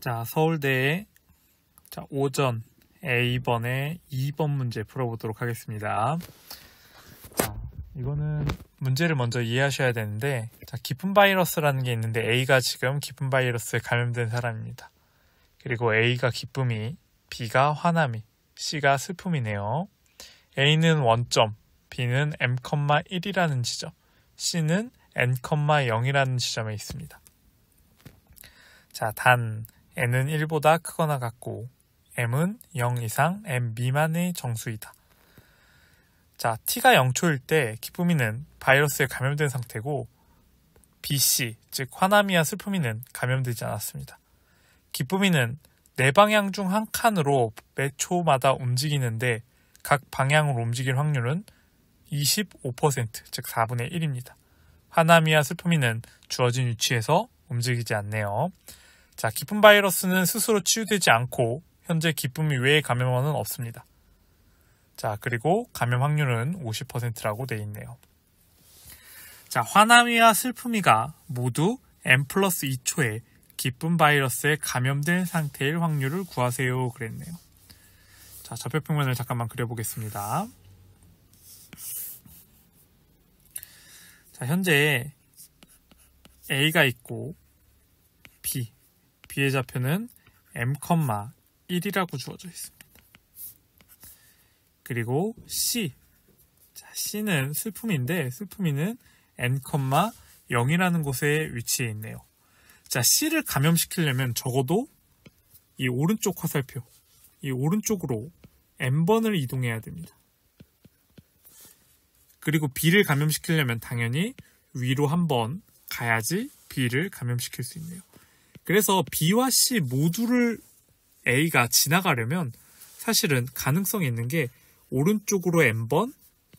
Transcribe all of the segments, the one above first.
자, 서울대의 오전 A번의 2번 문제 풀어보도록 하겠습니다. 자, 이거는 문제를 먼저 이해하셔야 되는데, 자, 기쁜 바이러스라는 게 있는데 A가 지금 기쁜 바이러스에 감염된 사람입니다. 그리고 A가 기쁨이, B가 화남이, C가 슬픔이네요. A는 원점, B는 M,1이라는 지점, C는 N,0이라는 지점에 있습니다. 자, 단 N은 1보다 크거나 같고 M은 0 이상 M 미만의 정수이다. 자, T가 0초일 때 기쁨이는 바이러스에 감염된 상태고 BC, 즉 화남이와 슬픔이는 감염되지 않았습니다. 기쁨이는 4방향 중 한 칸으로 매 초마다 움직이는데 각 방향으로 움직일 확률은 25%, 즉 4분의 1입니다. 화남이와 슬픔이는 주어진 위치에서 움직이지 않네요. 자, 기쁨 바이러스는 스스로 치유되지 않고 현재 기쁨이 외의 감염원은 없습니다. 자, 그리고 감염 확률은 50%라고 되어 있네요. 자, 화남이와 슬픔이가 모두 N+2초에 기쁨 바이러스에 감염된 상태일 확률을 구하세요 그랬네요. 자, 좌표평면을 잠깐만 그려보겠습니다. 자, 현재 A가 있고 B의 좌표는 M,1이라고 주어져 있습니다. 그리고 C, 자, C는 슬픔인데 슬픔이는 N,0이라는 곳에 위치해 있네요. 자, C를 감염시키려면 적어도 이 오른쪽 화살표, 이 오른쪽으로 N번을 이동해야 됩니다. 그리고 B를 감염시키려면 당연히 위로 한번 가야지 B를 감염시킬 수 있네요. 그래서 B와 C 모두를 A가 지나가려면 사실은 가능성이 있는 게 오른쪽으로 N번,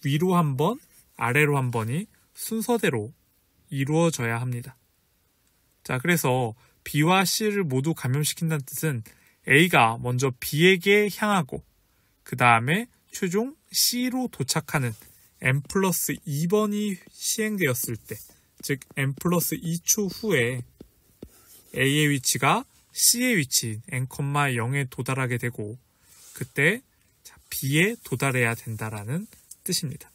위로 한 번, 아래로 한 번이 순서대로 이루어져야 합니다. 자, 그래서 B와 C를 모두 감염시킨다는 뜻은 A가 먼저 B에게 향하고 그 다음에 최종 C로 도착하는 N+2번이 시행되었을 때, 즉 N+2초 후에 A의 위치가 C의 위치 N,0에 도달하게 되고 그때 B에 도달해야 된다라는 뜻입니다.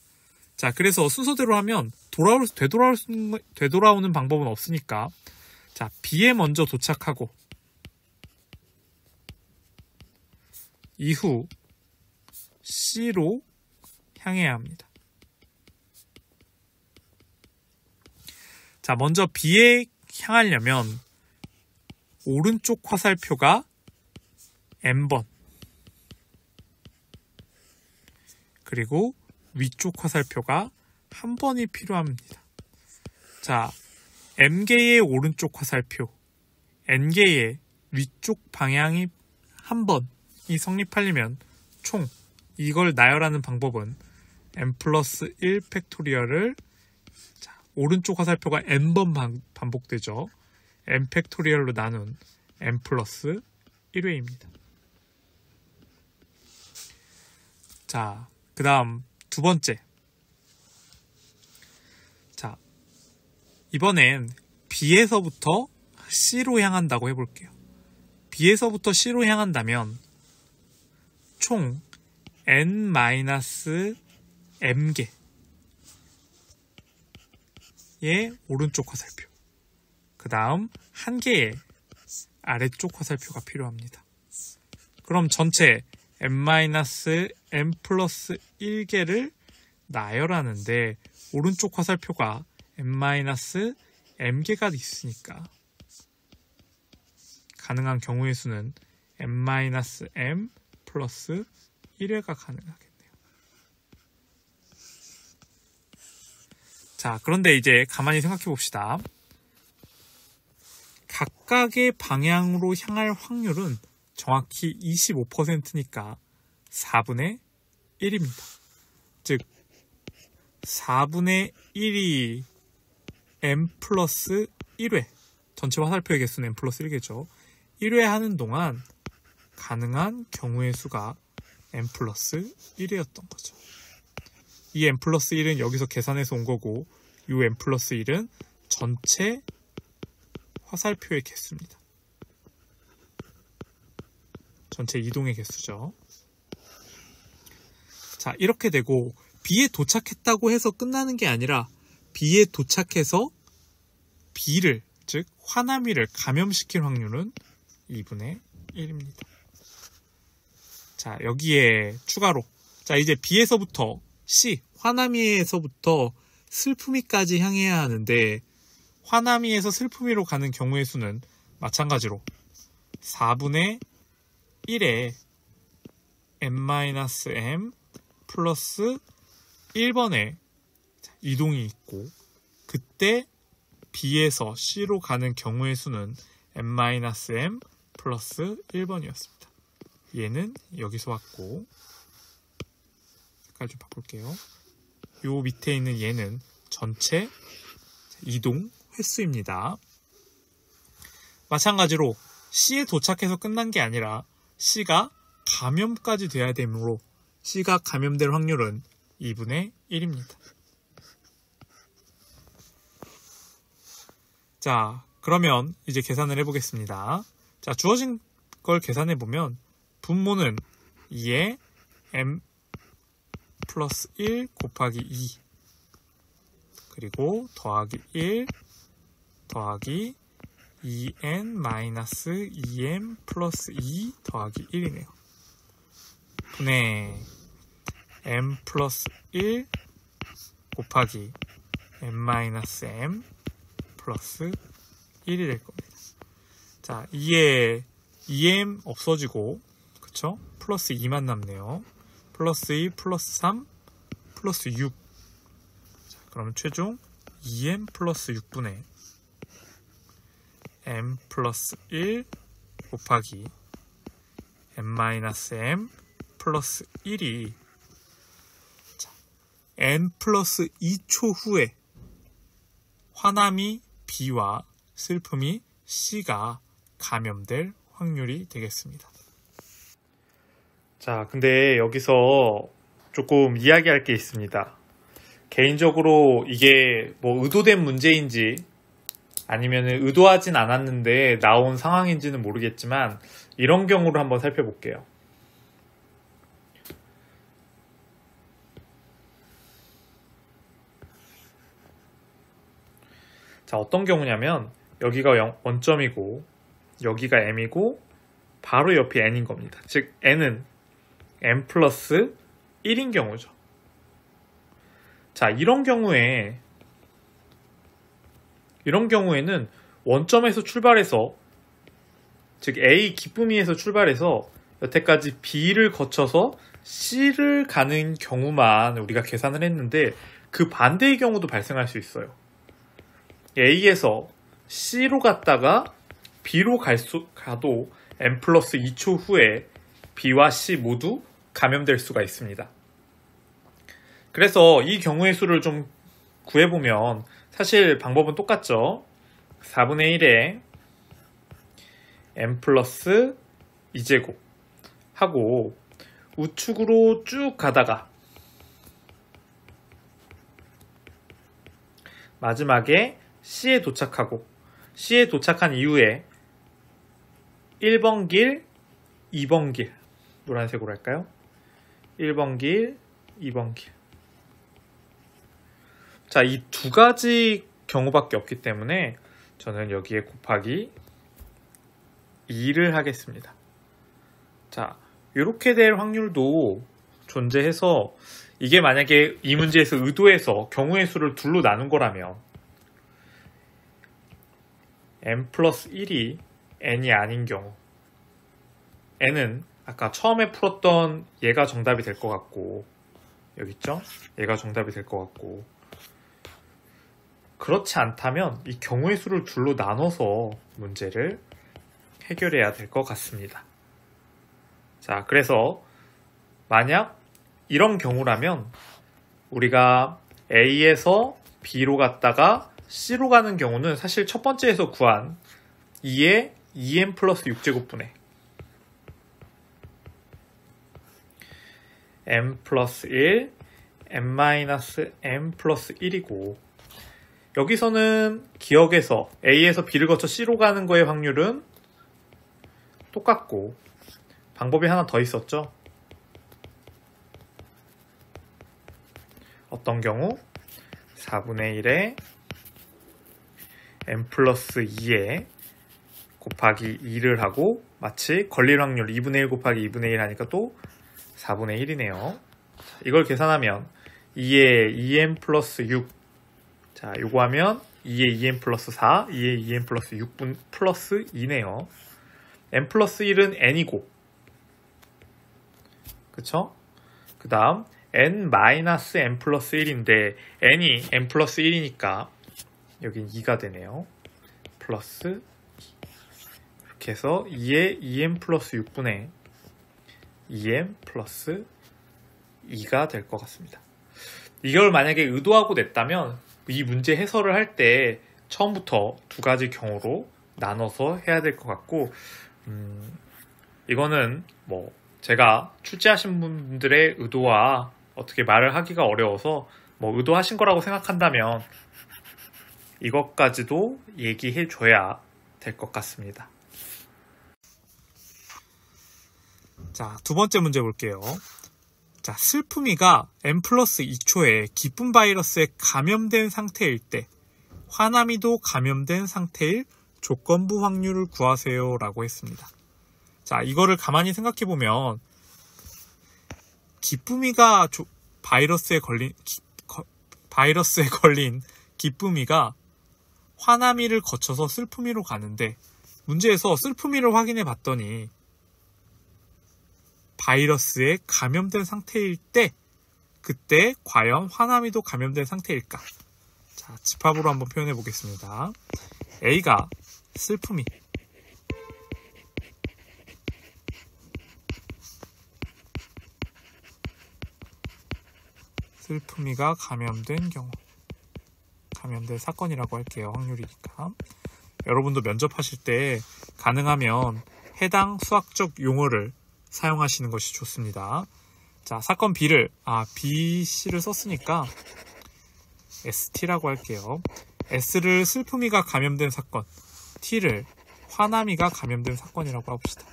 자, 그래서 순서대로 하면 되돌아오는 방법은 없으니까 자, B에 먼저 도착하고 이후 C로 향해야 합니다. 자, 먼저 B에 향하려면 오른쪽 화살표가 N번, 그리고 위쪽 화살표가 한 번이 필요합니다. 자, M개의 오른쪽 화살표, N개의 위쪽 방향이 한 번이 성립하려면 총 이걸 나열하는 방법은 N+1 팩토리얼을 오른쪽 화살표가 N번 반복되죠. N 팩토리얼로 나눈 N+1회입니다. 자, 그 다음 두 번째. 자, 이번엔 B에서부터 C로 향한다고 해볼게요. B에서부터 C로 향한다면 총 N-M개의 오른쪽 화살표, 그 다음 한 개의 아래쪽 화살표가 필요합니다. 그럼 전체 N-M+1개를 나열하는데 오른쪽 화살표가 N-M개가 있으니까 가능한 경우의 수는 N-M+1회가 가능하겠네요. 자, 그런데 이제 가만히 생각해 봅시다. 각각의 방향으로 향할 확률은 정확히 25%니까 4분의 1입니다. 즉 4분의 1이 M+1회, 전체 화살표의 개수는 M+1개죠. 1회 하는 동안 가능한 경우의 수가 M+1이었던 거죠. 이 M+1은 여기서 계산해서 온 거고 이 M+1은 전체 화살표의 개수입니다. 전체 이동의 개수죠. 자, 이렇게 되고 B에 도착했다고 해서 끝나는 게 아니라 B에 도착해서 B를, 즉 화남이를 감염시킬 확률은 2분의 1입니다. 자, 여기에 추가로 자, 이제 B에서부터 C, 화남이에서부터 슬픔이까지 향해야 하는데 화남이에서 슬픔이로 가는 경우의 수는 마찬가지로 4분의 1에 n-m 플러스 1번의 이동이 있고 그때 B에서 C로 가는 경우의 수는 n-m 플러스 1번이었습니다. 얘는 여기서 왔고 색깔 좀 바꿀게요. 요 밑에 있는 얘는 전체 이동 횟수입니다. 마찬가지로 C에 도착해서 끝난 게 아니라 C가 감염까지 돼야 되므로 C가 감염될 확률은 2분의 1입니다. 자, 그러면 이제 계산을 해보겠습니다. 자, 주어진 걸 계산해보면 분모는 2에 m 플러스 1 곱하기 2 그리고 더하기 1 더하기 2n 마이너스 2m 플러스 2 더하기 1이네요. 분의 m 플러스 1 곱하기 m 마이너스 m 플러스 1이 될 겁니다. 자, 2에 2m 없어지고 그쵸? 플러스 2만 남네요. 플러스 2 플러스 3 플러스 6. 자, 그러면 최종 2m 플러스 6분의 m 플러스 1 곱하기 m 마이너스 m 플러스 1이 자, n 플러스 2초 후에 화남이 B와 슬픔이 C가 감염될 확률이 되겠습니다. 자, 근데 여기서 조금 이야기할 게 있습니다. 개인적으로 이게 뭐 의도된 문제인지 아니면 의도하진 않았는데 나온 상황인지는 모르겠지만 이런 경우를 한번 살펴볼게요. 자, 어떤 경우냐면 여기가 원점이고 여기가 m이고 바로 옆이 n인 겁니다. 즉 n은 m 플러스 1인 경우죠. 자, 이런 경우에는 원점에서 출발해서 즉 A 기쁨이에서 출발해서 여태까지 B를 거쳐서 C를 가는 경우만 우리가 계산을 했는데 그 반대의 경우도 발생할 수 있어요. A에서 C로 갔다가 B로 가도 M 플러스 2초 후에 B와 C 모두 감염될 수가 있습니다. 그래서 이 경우의 수를 좀 구해보면 사실 방법은 똑같죠. 4분의 1에 M 플러스 2제곱 하고 우측으로 쭉 가다가 마지막에 C에 도착하고 C에 도착한 이후에 1번 길, 2번 길 노란색으로 할까요? 1번 길, 2번 길. 자, 이 두 가지 경우밖에 없기 때문에 저는 여기에 곱하기 2를 하겠습니다. 자, 이렇게 될 확률도 존재해서 이게 만약에 이 문제에서 의도해서 경우의 수를 둘로 나눈 거라면 n 플러스 1이 n이 아닌 경우 n은 아까 처음에 풀었던 얘가 정답이 될 것 같고 여기 있죠? 얘가 정답이 될 것 같고 그렇지 않다면 이 경우의 수를 둘로 나눠서 문제를 해결해야 될 것 같습니다. 자, 그래서 만약 이런 경우라면 우리가 A에서 B로 갔다가 C로 가는 경우는 사실 첫 번째에서 구한 2의 2m 플러스 6제곱분의 m 플러스 1, m 마이너스 m 플러스 1이고 여기서는 기억에서 A에서 B를 거쳐 C로 가는 거의 확률은 똑같고 방법이 하나 더 있었죠. 어떤 경우 4분의 1에 n 플러스 2에 곱하기 2를 하고 마치 걸릴 확률 2분의 1 곱하기 2분의 1 하니까 또 4분의 1이네요. 이걸 계산하면 2에 2n 플러스 6. 자, 요거 하면 2에 2n 플러스 4, 2에 2n 플러스 6분 플러스 2네요. n 플러스 1은 n이고, 그쵸? 그 다음 n 마이너스 n 플러스 1인데 n이 n 플러스 1이니까 여긴 2가 되네요. 플러스 2. 이렇게 해서 2에 2n 플러스 6분의 2n 플러스 2가 될 것 같습니다. 이걸 만약에 의도하고 냈다면 이 문제 해설을 할 때 처음부터 두 가지 경우로 나눠서 해야 될 것 같고, 이거는 뭐 제가 출제하신 분들의 의도와 어떻게 말을 하기가 어려워서 뭐 의도하신 거라고 생각한다면 이것까지도 얘기해 줘야 될 것 같습니다. 자, 두 번째 문제 볼게요. 자, 슬픔이가 n 플러스 2초에 기쁨 바이러스에 감염된 상태일 때 화남이도 감염된 상태일 조건부 확률을 구하세요 라고 했습니다. 자, 이거를 가만히 생각해 보면 기쁨이가 바이러스에 걸린 기쁨이가 화남이를 거쳐서 슬픔이로 가는데 문제에서 슬픔이를 확인해 봤더니 바이러스에 감염된 상태일 때 그때 과연 화남이도 감염된 상태일까? 자, 집합으로 한번 표현해 보겠습니다. A가 슬픔이가 감염된 경우, 감염된 사건이라고 할게요. 확률이니까. 여러분도 면접하실 때 가능하면 해당 수학적 용어를 사용하시는 것이 좋습니다. 자, 사건 B를, BC를 썼으니까 ST라고 할게요. S를 슬픔이가 감염된 사건, T를 화남이가 감염된 사건이라고 해봅시다.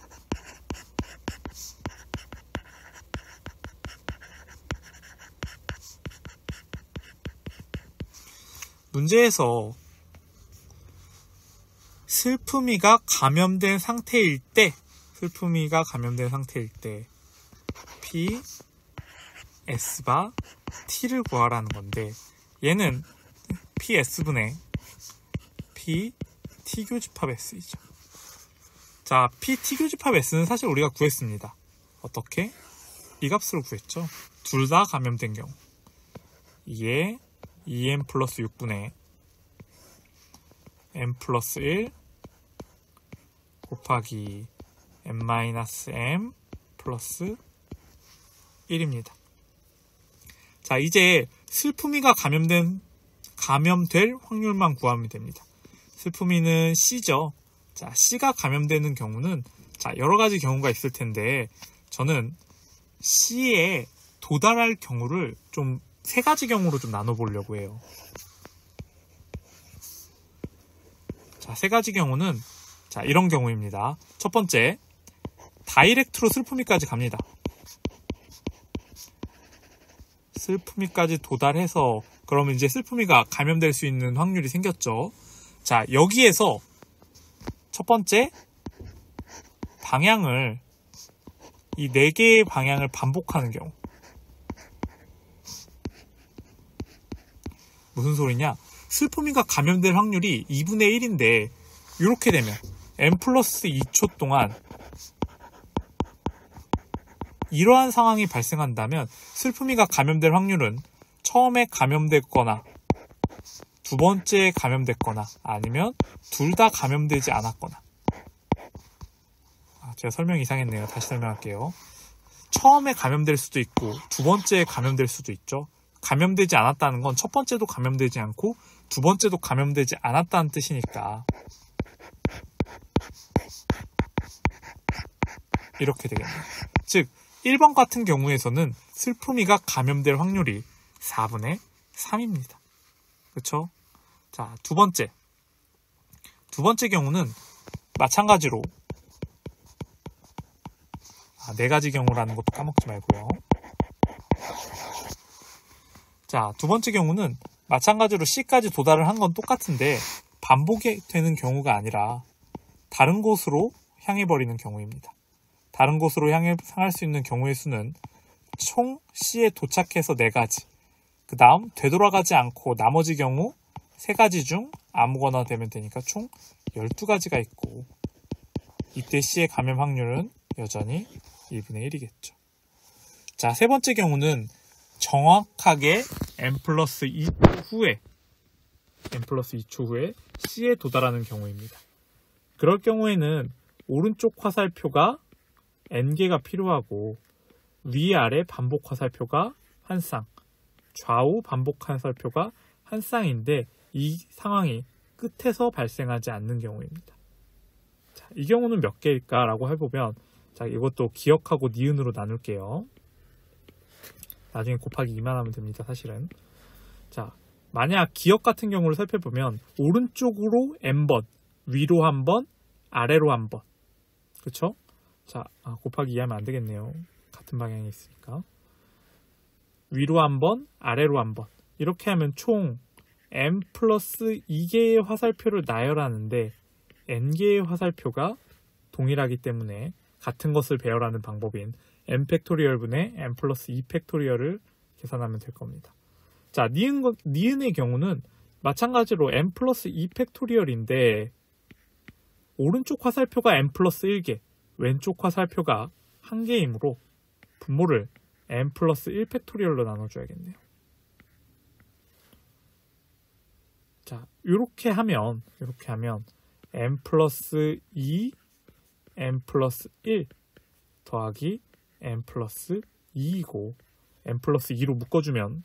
문제에서 슬픔이가 감염된 상태일 때 P, S바 T를 구하라는 건데 얘는 PS분의 P, T교집합 S이죠. 자, P, T교집합 S는 사실 우리가 구했습니다. 어떻게? 이 값으로 구했죠. 둘 다 감염된 경우. 이게 2n 플러스 6분의 n 플러스 1 곱하기 n-m 플러스 1입니다. 자, 이제 슬픔이가 감염될 확률만 구하면 됩니다. 슬픔이는 C죠. 자, C가 감염되는 경우는 여러 가지 경우가 있을 텐데 저는 C에 도달할 경우를 좀 세 가지 경우로 좀 나눠보려고 해요. 자, 세 가지 경우는 이런 경우입니다. 첫 번째, 다이렉트로 슬픔이까지 갑니다. 슬픔이까지 도달해서 그러면 이제 슬픔이가 감염될 수 있는 확률이 생겼죠. 자, 여기에서 첫 번째 방향을 이 네 개의 방향을 반복하는 경우. 무슨 소리냐? 슬픔이가 감염될 확률이 2분의 1인데 이렇게 되면 n 플러스 2초 동안 이러한 상황이 발생한다면 슬픔이가 감염될 확률은 처음에 감염됐거나 두 번째에 감염됐거나 아니면 둘 다 감염되지 않았거나. 제가 설명이 이상했네요. 다시 설명할게요. 처음에 감염될 수도 있고 두 번째에 감염될 수도 있죠. 감염되지 않았다는 건 첫 번째도 감염되지 않고 두 번째도 감염되지 않았다는 뜻이니까 이렇게 되겠네요. 즉 1번 같은 경우에서는 슬픔이가 감염될 확률이 4분의 3입니다. 그렇죠? 자, 두 번째 경우는 마찬가지로 네 가지 경우라는 것도 까먹지 말고요. 자, 두 번째 경우는 마찬가지로 C까지 도달을 한 건 똑같은데 반복이 되는 경우가 아니라 다른 곳으로 향해버리는 경우입니다. 다른 곳으로 향할 수 있는 경우의 수는 총 C에 도착해서 4가지, 그 다음 되돌아가지 않고 나머지 경우 3가지 중 아무거나 되면 되니까 총 12가지가 있고, 이때 C의 감염 확률은 여전히 1분의 1이겠죠. 자, 세 번째 경우는 정확하게 n+2초 후에 C에 도달하는 경우입니다. 그럴 경우에는 오른쪽 화살표가 n개가 필요하고 위아래 반복 화살표가 한 쌍, 좌우 반복 화살표가 한 쌍인데 이 상황이 끝에서 발생하지 않는 경우입니다. 자, 이 경우는 몇 개일까 라고 해보면, 자, 이것도 기억하고 니은으로 나눌게요. 나중에 곱하기 2만 하면 됩니다, 사실은. 자, 만약 기억 같은 경우를 살펴보면 오른쪽으로 n번, 위로 한 번, 아래로 한 번. 그쵸? 자, 곱하기 2 하면 안 되겠네요. 같은 방향에 있으니까. 위로 한 번, 아래로 한 번. 이렇게 하면 총 n+2개의 화살표를 나열하는데 n개의 화살표가 동일하기 때문에 같은 것을 배열하는 방법인 n 팩토리얼분의 n+2팩토리얼을 계산하면 될 겁니다. 자, 니은의 경우는 마찬가지로 n+2팩토리얼인데 오른쪽 화살표가 n+1개, 왼쪽 화살표가 1개이므로 분모를 n+1팩토리얼로 나눠줘야겠네요. 자, 이렇게 하면 n+2, n+1 더하기 n+2이고 n+2로 묶어주면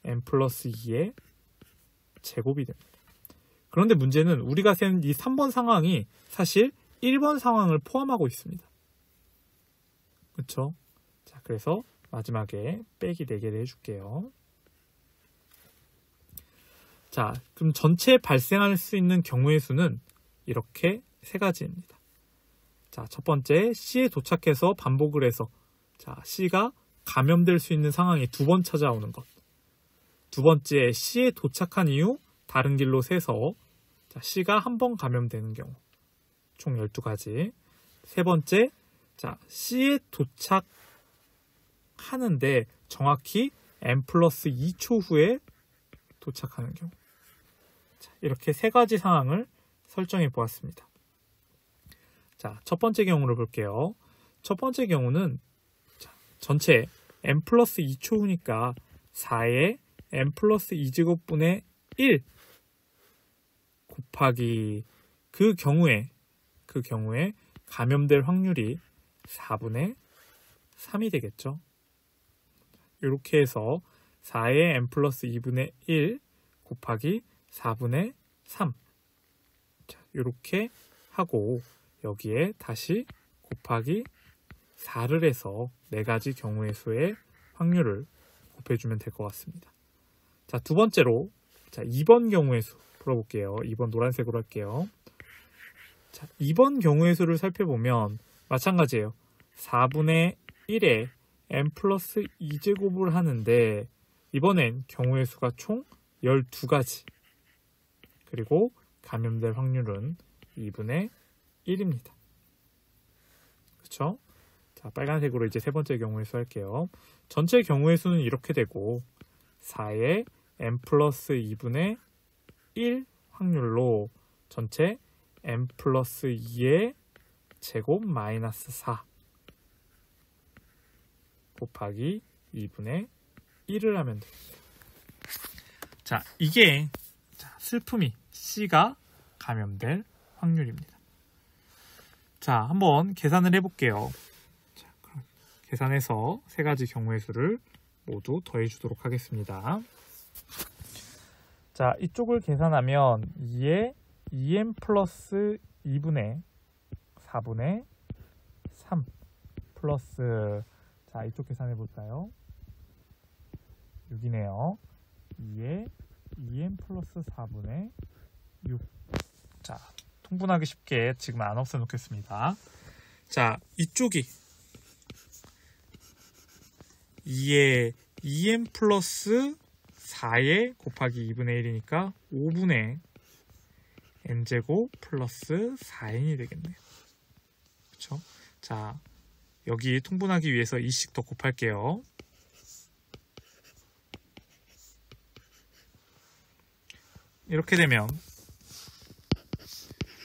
n+2의 제곱이 됩니다. 그런데 문제는 우리가 센 이 3번 상황이 사실 1번 상황을 포함하고 있습니다. 그렇죠? 자, 그래서 마지막에 빼기 4개를 해줄게요. 자, 그럼 전체 발생할 수 있는 경우의 수는 이렇게 3가지입니다. 자, 첫 번째, C에 도착해서 반복을 해서, 자, C가 감염될 수 있는 상황이 2번 찾아오는 것. 두 번째, C에 도착한 이후 다른 길로 새서, 자, C가 한 번 감염되는 경우. 총 12가지. 세 번째, 자, C에 도착하는데 정확히 n+2초 후에 도착하는 경우. 자, 이렇게 3가지 상황을 설정해 보았습니다. 자, 첫 번째 경우를 볼게요. 첫 번째 경우는 자, 전체 n+2초 후니까 4의 n+2제곱분의 1 곱하기 그 경우에 감염될 확률이 4분의 3이 되겠죠. 이렇게 해서 4의 n+2분의 1 곱하기 4분의 3. 자, 이렇게 하고 여기에 다시 곱하기 4를 해서 4가지 경우의 수의 확률을 곱해주면 될 것 같습니다. 자, 두 번째로, 자, 2번 경우의 수 풀어볼게요. 2번 노란색으로 할게요. 자, 2번 경우의 수를 살펴보면 마찬가지예요. 4분의 1에 n+2제곱을 하는데 이번엔 경우의 수가 총 12가지. 그리고 감염될 확률은 2분의 1입니다. 그렇죠? 자, 빨간색으로 이제 세 번째 경우의 수 할게요. 전체 경우의 수는 이렇게 되고 4의 n+2분의 1 확률로 전체 n+2의 제곱 마이너스 4 곱하기 2분의 1을 하면 됩니다. 자, 이게 슬픔이 C가 감염될 확률입니다. 자, 한번 계산을 해볼게요. 자, 그럼 계산해서 3가지 경우의 수를 모두 더해주도록 하겠습니다. 자, 이쪽을 계산하면 2에 2n 플러스 2분의 4분의 3 플러스, 자, 이쪽 계산해 볼까요? 6이네요. 2에 2n 플러스 4분의 6. 자, 통분하기 쉽게 지금 안 없애 놓겠습니다. 자, 이쪽이 2에 2n 플러스 4에 곱하기 2분의 1이니까 5분의 n제곱 플러스 4n이 되겠네요. 그렇죠? 자, 여기 통분하기 위해서 2씩 더 곱할게요. 이렇게 되면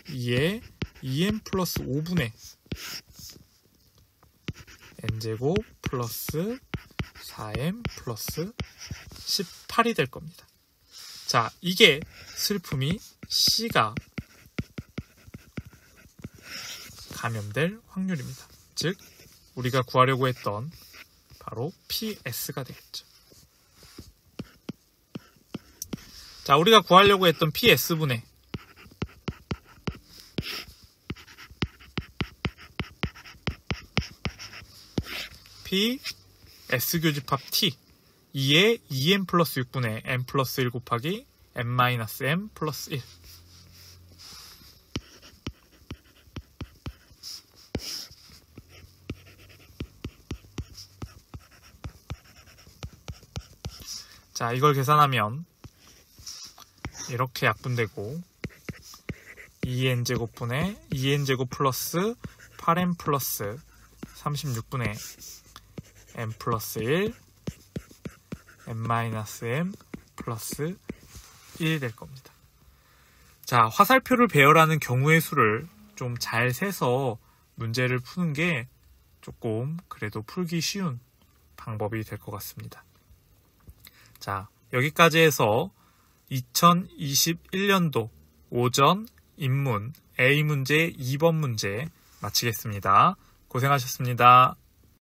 2에 2n 플러스 5분의 n제곱 플러스 4n 플러스 18이 될 겁니다. 자, 이게 슬픔이 C가 감염될 확률입니다. 즉, 우리가 구하려고 했던 바로 PS가 되겠죠. 자, 우리가 구하려고 했던 PS분의 PS 교집합 T 2에 2n 플러스 6분의 n 플러스 1 곱하기 n 마이너스 m 플러스 1. 자, 이걸 계산하면 이렇게 약분되고 2n제곱분의 2n제곱 플러스 8n 플러스 36분의 n 플러스 1 n 마이너스 m 플러스 1이 될 겁니다. 자, 화살표를 배열하는 경우의 수를 좀 잘 세서 문제를 푸는 게 조금 그래도 풀기 쉬운 방법이 될 것 같습니다. 자, 여기까지 해서 2021년도 오전 인문 A문제 2번 문제 마치겠습니다. 고생하셨습니다.